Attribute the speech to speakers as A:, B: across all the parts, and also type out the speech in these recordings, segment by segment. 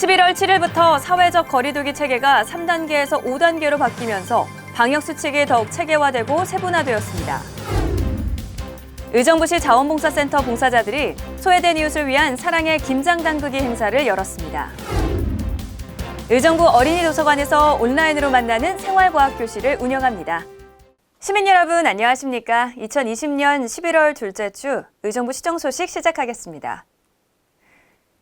A: 11월 7일부터 사회적 거리두기 체계가 3단계에서 5단계로 바뀌면서 방역수칙이 더욱 체계화되고 세분화되었습니다. 의정부시 자원봉사센터 봉사자들이 소외된 이웃을 위한 사랑의 김장담그기 행사를 열었습니다. 의정부 어린이도서관에서 온라인으로 만나는 생활과학교실을 운영합니다. 시민 여러분 안녕하십니까? 2020년 11월 둘째 주 의정부 시정 소식 시작하겠습니다.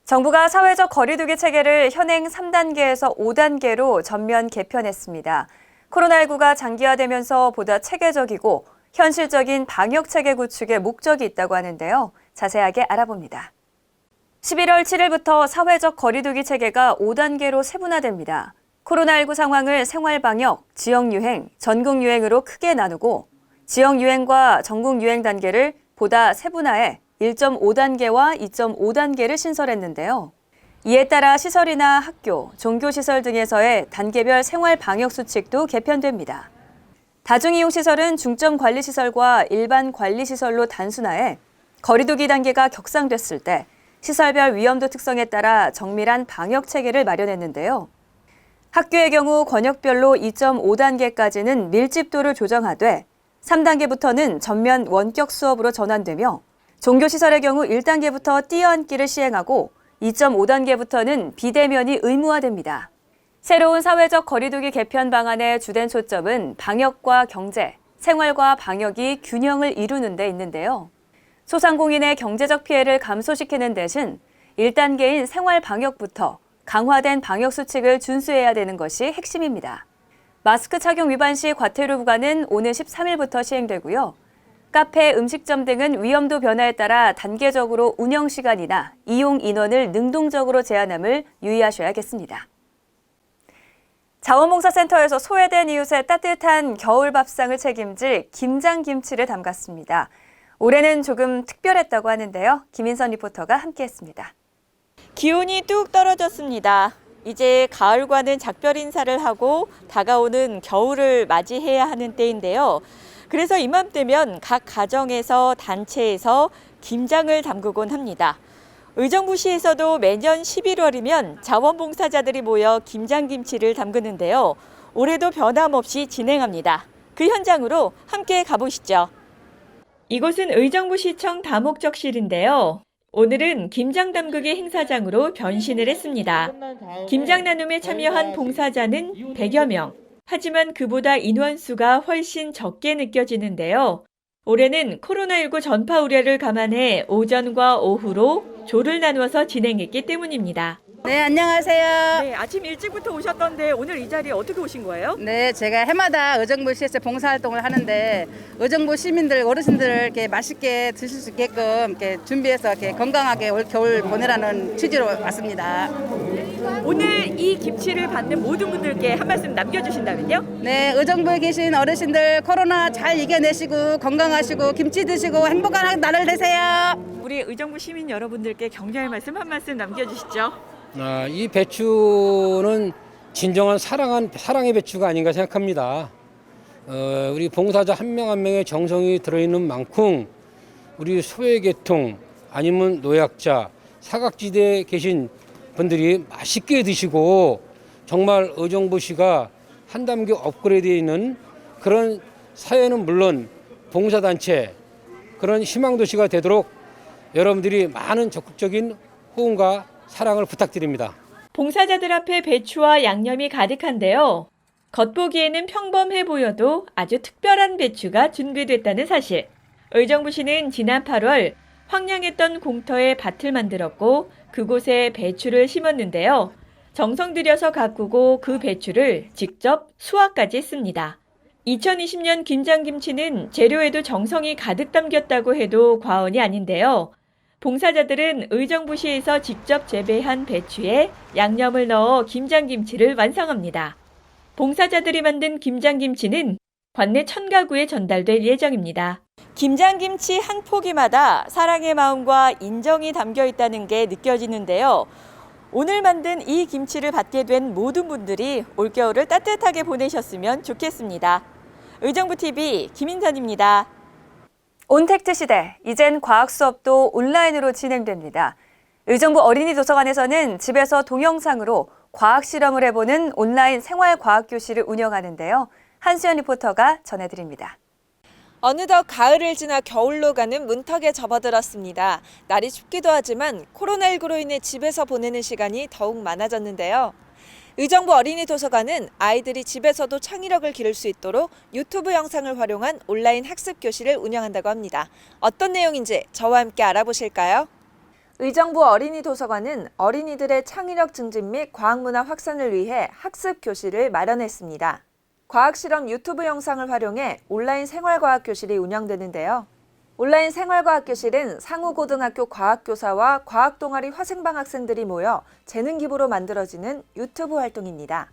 A: 정부가 사회적 거리두기 체계를 현행 3단계에서 5단계로 전면 개편했습니다. 코로나19가 장기화되면서 보다 체계적이고 현실적인 방역체계 구축에 목적이 있다고 하는데요. 자세하게 알아봅니다. 11월 7일부터 사회적 거리두기 체계가 5단계로 세분화됩니다. 코로나19 상황을 생활방역, 지역유행, 전국유행으로 크게 나누고 지역유행과 전국유행 단계를 보다 세분화해 1.5단계와 2.5단계를 신설했는데요. 이에 따라 시설이나 학교, 종교시설 등에서의 단계별 생활방역수칙도 개편됩니다. 다중이용시설은 중점관리시설과 일반관리시설로 단순화해 거리두기 단계가 격상됐을 때 시설별 위험도 특성에 따라 정밀한 방역체계를 마련했는데요. 학교의 경우 권역별로 2.5단계까지는 밀집도를 조정하되 3단계부터는 전면 원격 수업으로 전환되며 종교시설의 경우 1단계부터 띄어앉기를 시행하고 2.5단계부터는 비대면이 의무화됩니다. 새로운 사회적 거리두기 개편 방안의 주된 초점은 방역과 경제, 생활과 방역이 균형을 이루는 데 있는데요. 소상공인의 경제적 피해를 감소시키는 대신 1단계인 생활방역부터 강화된 방역수칙을 준수해야 되는 것이 핵심입니다. 마스크 착용 위반 시 과태료 부과는 오는 13일부터 시행되고요. 카페, 음식점 등은 위험도 변화에 따라 단계적으로 운영시간이나 이용 인원을 능동적으로 제한함을 유의하셔야겠습니다. 자원봉사센터에서 소외된 이웃의 따뜻한 겨울 밥상을 책임질 김장김치를 담갔습니다. 올해는 조금 특별했다고 하는데요. 김인선 리포터가 함께했습니다.
B: 기온이 뚝 떨어졌습니다. 이제 가을과는 작별 인사를 하고 다가오는 겨울을 맞이해야 하는 때인데요. 그래서 이맘때면 각 가정에서 단체에서 김장을 담그곤 합니다. 의정부시에서도 매년 11월이면 자원봉사자들이 모여 김장김치를 담그는데요. 올해도 변함없이 진행합니다. 그 현장으로 함께 가보시죠. 이곳은 의정부시청 다목적실인데요. 오늘은 김장 담그기 행사장으로 변신을 했습니다. 김장 나눔에 참여한 봉사자는 100여 명. 하지만 그보다 인원수가 훨씬 적게 느껴지는데요. 올해는 코로나19 전파 우려를 감안해 오전과 오후로 조를 나누어서 진행했기 때문입니다.
C: 네, 안녕하세요.
B: 네, 아침 일찍부터 오셨던데 오늘 이 자리에 어떻게 오신 거예요?
C: 네, 제가 해마다 의정부시에서 봉사활동을 하는데 의정부 시민들, 어르신들 이렇게 맛있게 드실 수 있게끔 이렇게 준비해서 이렇게 건강하게 올 겨울 보내라는 취지로 왔습니다.
B: 오늘 이 김치를 받는 모든 분들께 한 말씀 남겨주신다면요?
C: 네, 의정부에 계신 어르신들 코로나 잘 이겨내시고 건강하시고 김치 드시고 행복한 날을 되세요.
B: 우리 의정부 시민 여러분들께 격려의 말씀 한 말씀 남겨주시죠.
D: 이 배추는 진정한 사랑의 배추가 아닌가 생각합니다. 우리 봉사자 한 명 한 명의 정성이 들어있는 만큼 우리 소외계통 아니면 노약자, 사각지대에 계신 분들이 맛있게 드시고 정말 의정부시가 한 단계 업그레이드되어 있는 그런 사회는 물론 봉사단체 그런 희망도시가 되도록 여러분들이 많은 적극적인 호응과 사랑을 부탁드립니다.
B: 봉사자들 앞에 배추와 양념이 가득한데요. 겉보기에는 평범해 보여도 아주 특별한 배추가 준비됐다는 사실. 의정부시는 지난 8월 황량했던 공터에 밭을 만들었고 그곳에 배추를 심었는데요. 정성 들여서 가꾸고 그 배추를 직접 수확까지 했습니다. 2020년 김장김치는 재료에도 정성이 가득 담겼다고 해도 과언이 아닌데요. 봉사자들은 의정부시에서 직접 재배한 배추에 양념을 넣어 김장김치를 완성합니다. 봉사자들이 만든 김장김치는 관내 1000가구에 전달될 예정입니다. 김장김치 한 포기마다 사랑의 마음과 인정이 담겨 있다는 게 느껴지는데요. 오늘 만든 이 김치를 받게 된 모든 분들이 올겨울을 따뜻하게 보내셨으면 좋겠습니다. 의정부TV 김인선입니다.
A: 온택트 시대, 이젠 과학 수업도 온라인으로 진행됩니다. 의정부 어린이도서관에서는 집에서 동영상으로 과학 실험을 해보는 온라인 생활과학교실을 운영하는데요. 한수연 리포터가 전해드립니다.
E: 어느덧 가을을 지나 겨울로 가는 문턱에 접어들었습니다. 날이 춥기도 하지만 코로나19로 인해 집에서 보내는 시간이 더욱 많아졌는데요. 의정부 어린이도서관은 아이들이 집에서도 창의력을 기를 수 있도록 유튜브 영상을 활용한 온라인 학습 교실을 운영한다고 합니다. 어떤 내용인지 저와 함께 알아보실까요? 의정부 어린이도서관은 어린이들의 창의력 증진 및 과학문화 확산을 위해 학습 교실을 마련했습니다. 과학실험 유튜브 영상을 활용해 온라인 생활과학 교실이 운영되는데요. 온라인 생활과학 교실은 상우고등학교 과학교사와 과학동아리 화생방 학생들이 모여 재능 기부로 만들어지는 유튜브 활동입니다.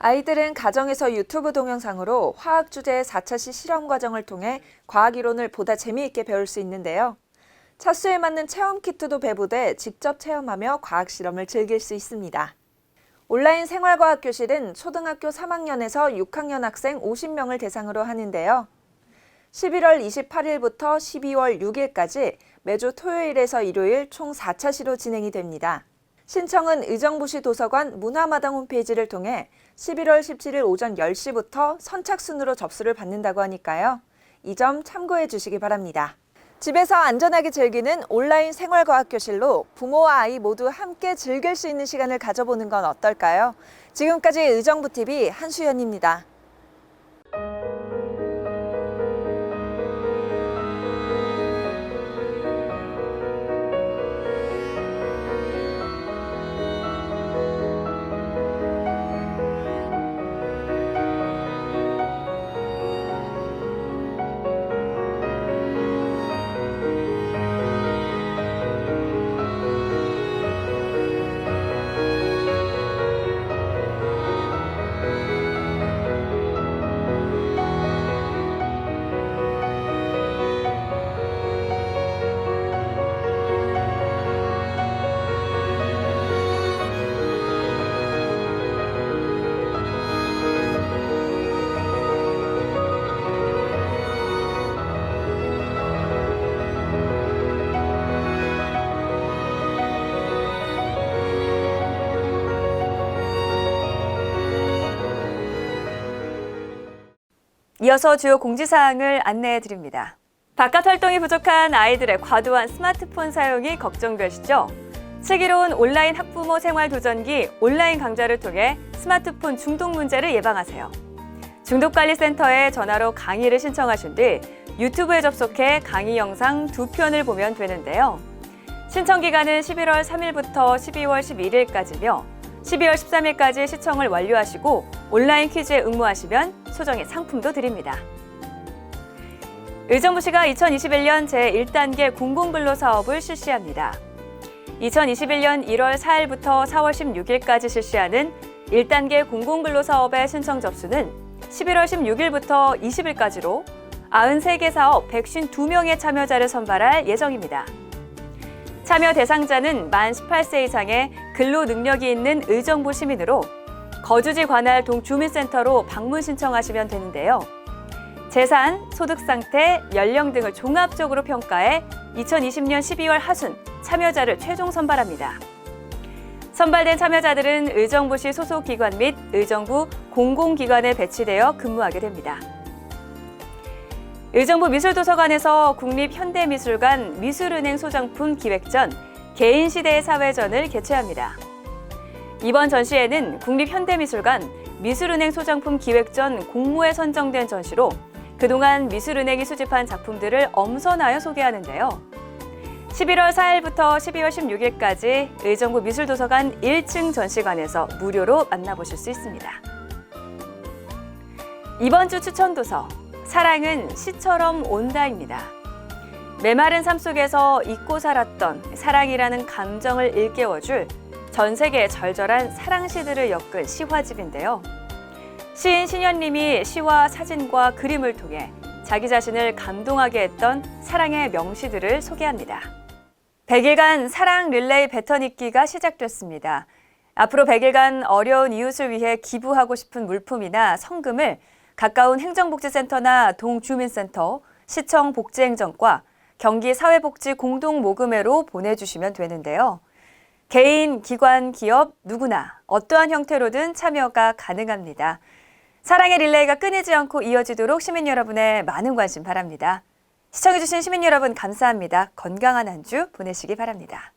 E: 아이들은 가정에서 유튜브 동영상으로 화학 주제의 4차시 실험 과정을 통해 과학 이론을 보다 재미있게 배울 수 있는데요. 차수에 맞는 체험 키트도 배부돼 직접 체험하며 과학 실험을 즐길 수 있습니다. 온라인 생활과학 교실은 초등학교 3학년에서 6학년 학생 50명을 대상으로 하는데요. 11월 28일부터 12월 6일까지 매주 토요일에서 일요일 총 4차시로 진행이 됩니다. 신청은 의정부시 도서관 문화마당 홈페이지를 통해 11월 17일 오전 10시부터 선착순으로 접수를 받는다고 하니까요. 이 점 참고해 주시기 바랍니다. 집에서 안전하게 즐기는 온라인 생활과학 교실로 부모와 아이 모두 함께 즐길 수 있는 시간을 가져보는 건 어떨까요? 지금까지 의정부TV 한수연입니다.
A: 이어서 주요 공지사항을 안내해 드립니다. 바깥 활동이 부족한 아이들의 과도한 스마트폰 사용이 걱정되시죠? 슬기로운 온라인 학부모 생활 도전기 온라인 강좌를 통해 스마트폰 중독 문제를 예방하세요. 중독관리센터에 전화로 강의를 신청하신 뒤 유튜브에 접속해 강의 영상 2편을 보면 되는데요. 신청 기간은 11월 3일부터 12월 11일까지며 12월 13일까지 시청을 완료하시고 온라인 퀴즈에 응모하시면 소정의 상품도 드립니다. 의정부시가 2021년 제1단계 공공근로 사업을 실시합니다. 2021년 1월 4일부터 4월 16일까지 실시하는 1단계 공공근로 사업의 신청 접수는 11월 16일부터 20일까지로 93개 사업 152명의 참여자를 선발할 예정입니다. 참여 대상자는 만 18세 이상의 근로 능력이 있는 의정부 시민으로 거주지 관할 동주민센터로 방문 신청하시면 되는데요. 재산, 소득 상태, 연령 등을 종합적으로 평가해 2020년 12월 하순 참여자를 최종 선발합니다. 선발된 참여자들은 의정부시 소속 기관 및 의정부 공공기관에 배치되어 근무하게 됩니다. 의정부 미술도서관에서 국립현대미술관 미술은행 소장품 기획전 개인시대의 사회전을 개최합니다. 이번 전시회는 국립현대미술관 미술은행 소장품 기획전 공모에 선정된 전시로 그동안 미술은행이 수집한 작품들을 엄선하여 소개하는데요. 11월 4일부터 12월 16일까지 의정부 미술도서관 1층 전시관에서 무료로 만나보실 수 있습니다. 이번 주 추천도서 사랑은 시처럼 온다입니다. 메마른 삶 속에서 잊고 살았던 사랑이라는 감정을 일깨워줄 전 세계의 절절한 사랑 시들을 엮은 시화집인데요. 시인 신현님이 시와 사진과 그림을 통해 자기 자신을 감동하게 했던 사랑의 명시들을 소개합니다. 100일간 사랑 릴레이 배턴 읽기가 시작됐습니다. 앞으로 100일간 어려운 이웃을 위해 기부하고 싶은 물품이나 성금을 가까운 행정복지센터나 동주민센터, 시청 복지행정과 경기사회복지 공동모금회로 보내주시면 되는데요. 개인, 기관, 기업 누구나 어떠한 형태로든 참여가 가능합니다. 사랑의 릴레이가 끊이지 않고 이어지도록 시민 여러분의 많은 관심 바랍니다. 시청해주신 시민 여러분 감사합니다. 건강한 한 주 보내시기 바랍니다.